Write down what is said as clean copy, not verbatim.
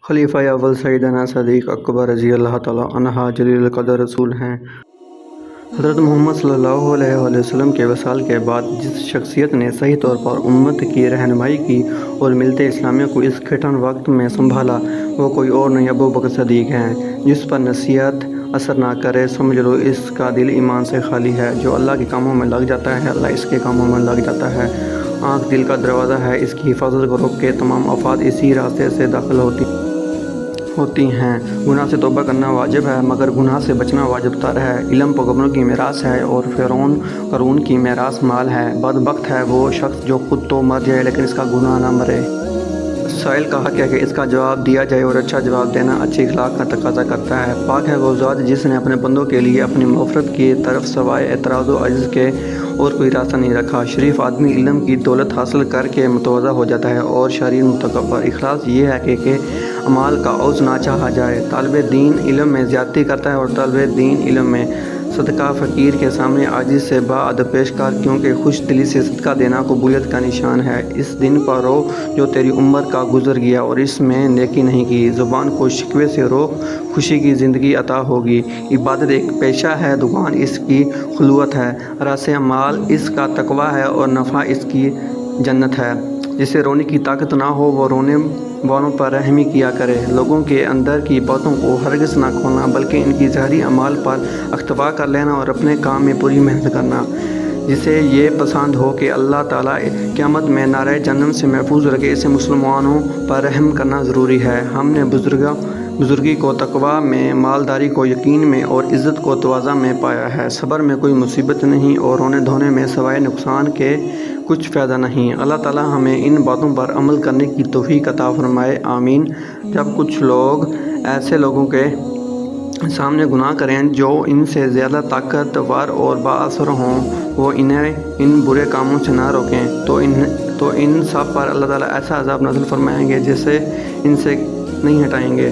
خلیفہ اول سیدنا صدیق اکبر رضی اللہ تعالیٰ عنہ جلیل القدر رسول ہیں۔ حضرت محمد صلی اللہ علیہ وآلہ وسلم کے وصال کے بعد جس شخصیت نے صحیح طور پر امت کی رہنمائی کی اور ملت اسلامیہ کو اس کٹھن وقت میں سنبھالا، وہ کوئی اور نہیں ابو بکر صدیق ہیں۔ جس پر نصیحت اثر نہ کرے سمجھ لو اس کا دل ایمان سے خالی ہے۔ جو اللہ کے کاموں میں لگ جاتا ہے اللہ اس کے کاموں میں لگ جاتا ہے۔ آنکھ دل کا دروازہ ہے، اس کی حفاظت کرو کہ تمام آفات اسی راستے سے داخل ہوتی ہیں۔ گناہ سے توبہ کرنا واجب ہے مگر گناہ سے بچنا واجب تر ہے۔ علم پیغمبروں کی میراث ہے اور فرعون قارون کی میراث مال ہے۔ بدبخت ہے وہ شخص جو خود تو مر جائے لیکن اس کا گناہ نہ مرے۔ سائل کا حق ہے کہ اس کا جواب دیا جائے اور اچھا جواب دینا اچھی اخلاق کا تقاضا کرتا ہے۔ پاک ہے وہ ذات جس نے اپنے بندوں کے لیے اپنی مغفرت کی طرف سوائے اعتراض و عجز کے اور کوئی راستہ نہیں رکھا۔ شریف آدمی علم کی دولت حاصل کر کے متواضع ہو جاتا ہے اور شریر متکبر۔ اخلاص یہ ہے کہ اعمال کا عوض نہ چاہا جائے۔ طالب دین علم میں زیادتی کرتا ہے اور طالب دین علم میں صدقہ فقیر کے سامنے عاجزی سے باادب پیش کر، کیونکہ خوش دلی سے صدقہ دینا قبولیت کا نشان ہے۔ اس دن پر رو جو تیری عمر کا گزر گیا اور اس میں نیکی نہیں کی۔ زبان کو شکوے سے روک، خوشی کی زندگی عطا ہوگی۔ عبادت ایک پیشہ ہے، دکان اس کی خلوت ہے۔ رأس مال اس کا تقویٰ ہے اور نفع اس کی جنت ہے۔ جسے رونے کی طاقت نہ ہو وہ رونے والوں پر رحمی کیا کرے۔ لوگوں کے اندر کی باتوں کو ہرگز نہ کھولنا بلکہ ان کی ظاہری اعمال پر اکتفا کر لینا اور اپنے کام میں پوری محنت کرنا۔ جسے یہ پسند ہو کہ اللہ تعالیٰ قیامت میں نارِ جہنم سے محفوظ رکھے، اسے مسلمانوں پر رحم کرنا ضروری ہے۔ ہم نے بزرگی کو تقویٰ میں، مالداری کو یقین میں اور عزت کو تواضع میں پایا ہے۔ صبر میں کوئی مصیبت نہیں اور رونے دھونے میں سوائے نقصان کے کچھ فائدہ نہیں۔ اللہ تعالیٰ ہمیں ان باتوں پر عمل کرنے کی توفیق عطا فرمائے، آمین۔ جب کچھ لوگ ایسے لوگوں کے سامنے گناہ کریں جو ان سے زیادہ طاقتور اور بااثر ہوں، وہ انہیں ان برے کاموں سے نہ روکیں تو ان سب پر اللہ تعالیٰ ایسا عذاب نازل فرمائیں گے جسے ان سے نہیں ہٹائیں گے۔